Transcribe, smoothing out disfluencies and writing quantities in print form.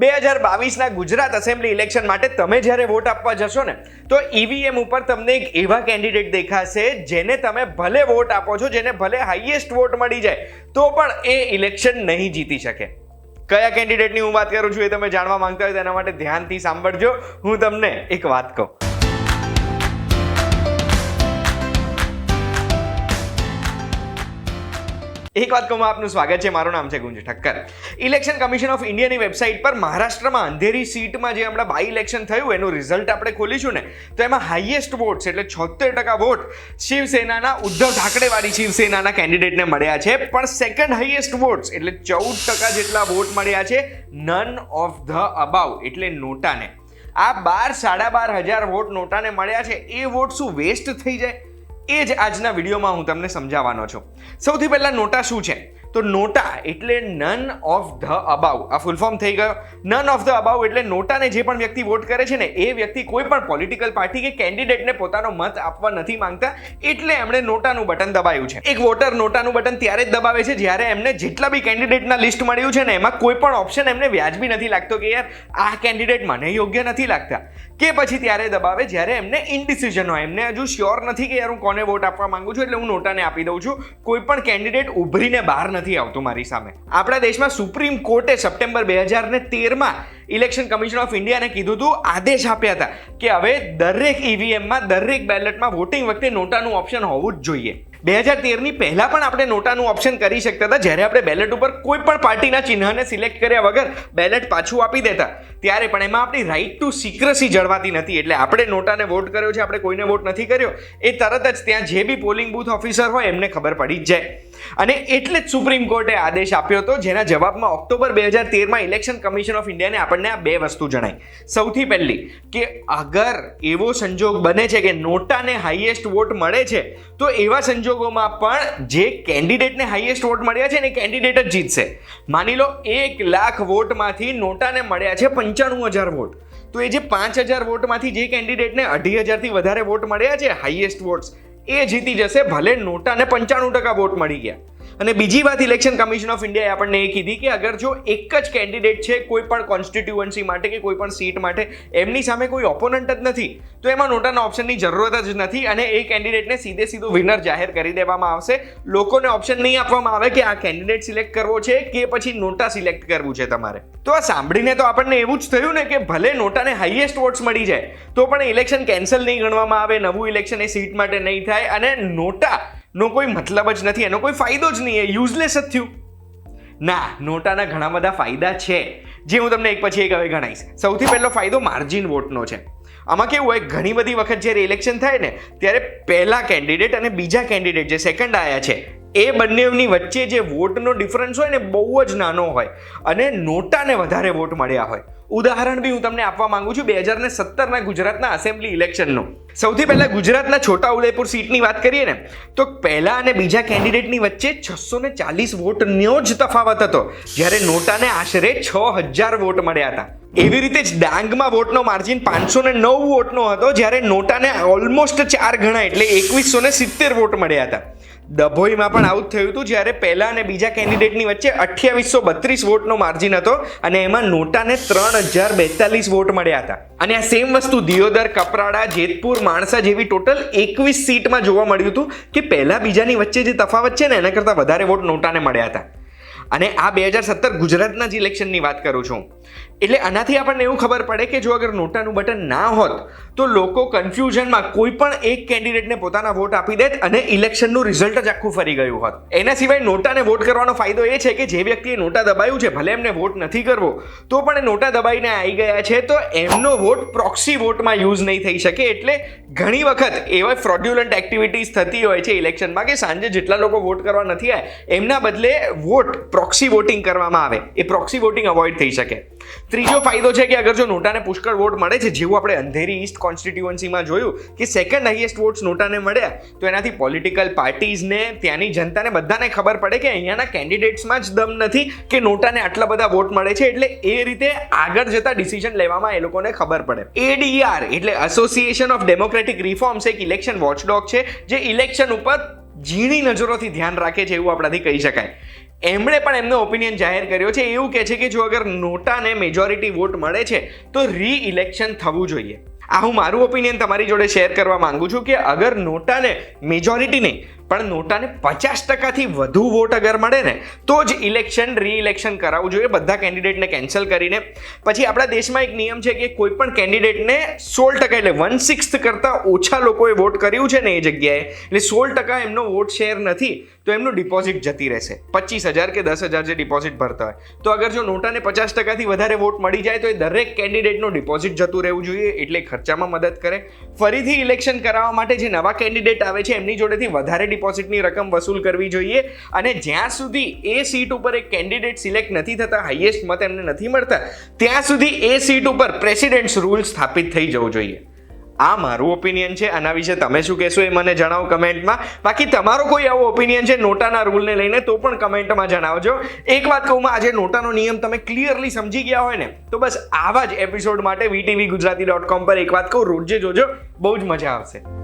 2022ના Gujarat assembly election માટે તમે જ્યારે વોટ આપવા જશો ને તો ઈવીએમ ઉપર તમને એક એવા કેન્ડિડેટ દેખાશે જેને તમે ભલે વોટ આપો છો, જેને ભલે હાઈએસ્ટ વોટ મળી જાય તો પણ એ ઇલેક્શન નહીં જીતી શકે. કયા કેન્ડિડેટની હું વાત કરું છું એ તમે જાણવા માંગતા હોય તેના માટે ધ્યાનથી સાંભળજો. હું તમને એક વાત કહું. એક વાત કહું, આપનું સ્વાગત છે. મારું નામ છે ગુંજ ઠક્કર. ઇલેક્શન કમિશન ઓફ ઇન્ડિયાની વેબસાઇટ પર મહારાષ્ટ્રમાં અંધેરી સીટમાં જે હમણાં બાય ઇલેક્શન થયું એનું રિઝલ્ટ આપણે ખોલીશું ને તો એમાં હાઈએસ્ટ વોટ્સ એટલે 76% વોટ શિવસેનાના ઉદ્ધવ ઠાકરેવાળી શિવસેનાના કેન્ડિડેટને મળ્યા છે. પણ સેકન્ડ હાઈએસ્ટ વોટ્સ એટલે 14% જેટલા વોટ મળ્યા છે નન ઓફ ધ અબાવ એટલે નોટાને. આ 12,500 વોટ નોટાને મળ્યા છે. એ વોટ શું વેસ્ટ થઈ જાય એ જ આજના વિડીયોમાં હું તમને સમજાવવાનો છું. સૌથી પહેલા નોટા શું છે? તો નોટા એટલે નન ઓફ ધ અબાવ. આ ફૂલ ફોર્મ થઈ ગયો. નન ઓફ ધ અબાવ એટલે નોટાને જે પણ વ્યક્તિ વોટ કરે છે ને એ વ્યક્તિ કોઈ પણ પોલિટિકલ પાર્ટી કે કેન્ડિડેટને પોતાનો મત આપવા નથી માંગતા, એટલે એમણે નોટાનું બટન દબાવ્યું છે. એક વોટર નોટાનું બટન ત્યારે જ દબાવે છે જ્યારે એમને જેટલા બી કેન્ડિડેટના લિસ્ટ મળ્યું છે ને એમાં કોઈ પણ ઓપ્શન એમને વ્યાજબી નથી લાગતો કે યાર આ કેન્ડિડેટ મને યોગ્ય નથી લાગતા, કે પછી ત્યારે દબાવે જ્યારે એમને ઇનડિસિઝન હોય, એમને હજુ શ્યોર નથી કે યાર હું કોને વોટ આપવા માંગુ છું એટલે હું નોટાને આપી દઉં છું. કોઈ પણ કેન્ડિડેટ ઉભરીને બહાર નથી આવતું મારી સામે. આપણા દેશમાં સુપ્રીમ કોર્ટે સપ્ટેમ્બર 2013માં ઇલેક્શન કમિશન ઓફ ઇન્ડિયાને કીધું હતું, આદેશ આપ્યા હતા કે હવે દરેક ઈવીએમમાં દરેક બેલેટમાં વોટિંગ વખતે નોટાનું ઓપ્શન હોવું જ જોઈએ. 2013ની પહેલા પણ આપણે નોટાનું ઓપ્શન કરી શકતા હતા જ્યારે આપણે બેલેટ ઉપર કોઈ પણ પાર્ટીના ચિહ્નને સિલેક્ટ કર્યા વગર બેલેટ પાછું આપી દેતા. ત્યારે પણ એમાં આપણી રાઇટ ટુ સિક્રસી જળવાતી નથી. એટલે આપણે નોટાને વોટ કર્યો છે, આપણે કોઈને વોટ નથી કર્યો, એ તરત જ ત્યાં જે બી પોલિંગ બૂથ ઓફિસર હોય એમને ખબર પડી જ જાય. અને એટલે જ સુપ્રીમ કોર્ટે આદેશ આપ્યો હતો, જેના જવાબમાં ઓક્ટોબર 2013માં ઇલેક્શન કમિશન ઓફ ઇન્ડિયાને આપણને આ બે વસ્તુ જણાઈ. સૌથી પહેલી કે અગર એવો સંજોગ બને છે કે નોટાને હાઈએસ્ટ વોટ મળે છે તો એવા સંજોગોમાં પણ જે કેન્ડિડેટને હાઈએસ્ટ વોટ મળ્યા છે ને કેન્ડિડેટ જ જીતશે. માની લો 1 લાખ વોટમાંથી નોટાને મળ્યા છે 95,000 વોટ, તો એ જે 5,000 વોટમાંથી જે કેન્ડિડેટને 2,500થી વધારે વોટ મળ્યા છે હાઈએસ્ટ વોટ્સ એ જીતી જશે, ભલે નોટાને 95% વોટ મળી ગયા. અને બીજી વાત ઇલેક્શન કમિશન ઓફ ઇન્ડિયાએ આપણને એ કીધી કે અગર જો એક જ કેન્ડિડેટ છે કોઈ પણ કોન્સ્ટિટ્યુઅન્સી માટે કે કોઈ પણ સીટ માટે, એમની સામે કોઈ ઓપોનન્ટ જ નથી, તો એમાં નોટાના ઓપ્શનની જરૂરત જ નથી અને એ કેન્ડિડેટને સીધું વિનર જાહેર કરી દેવામાં આવશે. લોકોને ઓપ્શન નહીં આપવામાં આવે કે આ કેન્ડિડેટ સિલેક્ટ કરવો છે કે પછી નોટા સિલેક્ટ કરવું છે તમારે. તો આ સાંભળીને તો આપણને એવું જ થયું ને કે ભલે નોટાને હાઈએસ્ટ વોટ્સ મળી જાય તો પણ ઇલેક્શન કેન્સલ નહીં ગણવામાં આવે, નવું ઇલેક્શન એ સીટ માટે નહીં થાય અને નોટા નો કોઈ મતલબ જ નથી, એનો કોઈ ફાયદો જ નહીં, એ યુઝલેસ જ થયું. ના, નોટાના ઘણા બધા ફાયદા છે જે હું તમને એક પછી એક હવે ગણાવીશ. સૌથી પહેલો ફાયદો માર્જિન વોટનો છે. આમાં કેવું હોય, ઘણી બધી વખત જ્યારે ઇલેક્શન થાય ને ત્યારે પહેલા કેન્ડિડેટ અને બીજા કેન્ડિડેટ જે સેકન્ડ આવ્યા છે એ બંનેની વચ્ચે જે વોટનો ડિફરન્સ હોય ને બહુ જ નાનો હોય અને નોટાને વધારે વોટ મળ્યા હોય. ઉદાહરણ બી હું તમને આપવા માંગુ છું 2017ના ગુજરાતના એસેમ્બલી ઇલેક્શનનો. સૌથી પહેલા ગુજરાતના છોટા ઉદેપુર સીટની વાત કરીએ ને તો પહેલા અને બીજા કેન્ડિડેટની વચ્ચે 640 વોટનો જ તફાવત હતો, જ્યારે નોટાને આશરે 6,000 વોટ મળ્યા હતા. એવી રીતે જ ડાંગમાં વોટનો માર્જિન 509 વોટનો હતો, જ્યારે નોટાને ઓલમોસ્ટ 4 ગણા એટલે 2170 વોટ મળ્યા હતા. ડભોઈમાં પણ આવું થયું હતું, જ્યારે પહેલા અને બીજા કેન્ડિડેટની વચ્ચે 2832 વોટનો માર્જિન હતો અને એમાં નોટાને 3042 વોટ મળ્યા હતા. અને આ સેમ વસ્તુ દિયોદર, કપરાડા, જેતપુર, માણસા જેવી ટોટલ 21 સીટમાં જોવા મળ્યું હતું કે પહેલા બીજાની વચ્ચે જે તફાવત છે ને એના કરતાં વધારે વોટ નોટાને મળ્યા હતા. અને આ 2017 ગુજરાતના જ ઇલેક્શનની વાત કરું છું. એટલે આનાથી આપણને એવું ખબર પડે કે જો અગર નોટાનું બટન ના હોત તો લોકો કન્ફ્યુઝનમાં કોઈ પણ એક કેન્ડિડેટને પોતાના વોટ આપી દેત અને ઇલેક્શનનું રિઝલ્ટ જ આખું ફરી ગયું હોત. એના સિવાય નોટાને વોટ કરવાનો ફાયદો એ છે કે જે વ્યક્તિએ નોટા દબાવ્યું છે, ભલે એમને વોટ નથી કરવો તો પણ એ નોટા દબાઈને આવી ગયા છે તો એમનો વોટ પ્રોક્સી વોટમાં યુઝ નહીં થઈ શકે. એટલે ઘણી વખત એવા ફ્રોડ્યુલન્ટ એક્ટિવિટીઝ થતી હોય છે ઇલેક્શનમાં કે સાંજે જેટલા લોકો વોટ કરવા નથી આવ્યા એમના બદલે વોટ પ્રોક્સી વોટિંગ કરવામાં આવે. એ પ્રોક્સી વોટિંગ અવોઇડ થઈ શકે. ત્રીજો ફાયદો છે કે અગર જો નોટાને પુષ્કળ વોટ મળે છે, જેવું આપણે અંધેરી ઈસ્ટ કોન્સ્ટિટ્યુઅન્સીમાં જોયું કે સેકન્ડ હાઈએસ્ટ વોટ્સ નોટાને મળ્યા, તો એનાથી પોલિટિકલ પાર્ટીઝને, ત્યાંની જનતાને બધાને ખબર પડે કે અહીંયાના કેન્ડિડેટ્સમાં જ દમ નથી કે નોટાને આટલા બધા વોટ મળે છે, એટલે એ રીતે આગળ જતા ડિસિઝન લેવામાં એ લોકોને ખબર પડે. ADR એટલે એસોસિએશન ઓફ ડેમોક્રેટિક રિફોર્મ્સ એક ઇલેક્શન વોચડોગ છે જે ઇલેક્શન ઉપર ઝીણી નજરોથી ધ્યાન રાખે છે એવું આપણાથી કહી શકાય. એમણે પણ એમનો ઓપિનિયન જાહેર કર્યો છે. એવું કહે છે કે જો અગર નોટાને મેજોરિટી વોટ મળે છે તો રી-ઇલેક્શન થવું જોઈએ. આ હું મારું ઓપિનિયન તમારી જોડે શેર કરવા માંગુ છું કે અગર નોટાને મેજોરિટી નહીં પણ નોટાને 50%થી વધુ વોટ અગર મળે ને તો જ રી-ઇલેક્શન કરાવવું જોઈએ, બધા કેન્ડિડેટને કેન્સલ કરીને. પછી આપણા દેશમાં એક નિયમ છે કે કોઈ પણ કેન્ડિડેટને 16% એટલે 1/6 કરતાં ઓછા લોકોએ વોટ કર્યું છે ને એ જગ્યાએ, એટલે 16% એમનો વોટ શેર નથી તો એમનું ડિપોઝિટ જતી રહેશે. 25,000 કે 10,000 જે ડિપોઝિટ ભરતા હોય, તો અગર જો નોટાને 50%થી વધારે વોટ મળી જાય તો એ દરેક કેન્ડિડેટનું ડિપોઝિટ જતું રહેવું જોઈએ, એટલે ખર્ચામાં મદદ કરે. ફરીથી ઇલેક્શન કરાવવા માટે જે નવા કેન્ડિડેટ આવે છે એમની જોડેથી વધારે ડિપોઝિટની રકમ વસૂલ કરવી જોઈએ. અને જ્યાં સુધી એ સીટ ઉપર એક કેન્ડિડેટ સિલેક્ટ નથી થતા, હાઈએસ્ટ મત એમને નથી મળતા, ત્યાં સુધી એ સીટ ઉપર પ્રેસિડેન્ટ્સ રૂલ સ્થાપિત થઈ જવું જોઈએ. આ મારું ઓપિનિયન છે. આના વિશે તમે શું કહેશો એ મને જણાવો કમેન્ટમાં. બાકી તમારો કોઈ આવો ઓપિનિયન છે નોટાના રૂલને લઈને તો પણ કમેન્ટમાં જણાવજો. એક વાત કહું, આજે નોટાનો નિયમ તમે ક્લિયરલી સમજી ગયા હોય ને તો બસ આવા જ એપિસોડ માટે VTVGujarati.com પર એક વાત કહું, રોજે જોજો, બહુ જ મજા આવશે.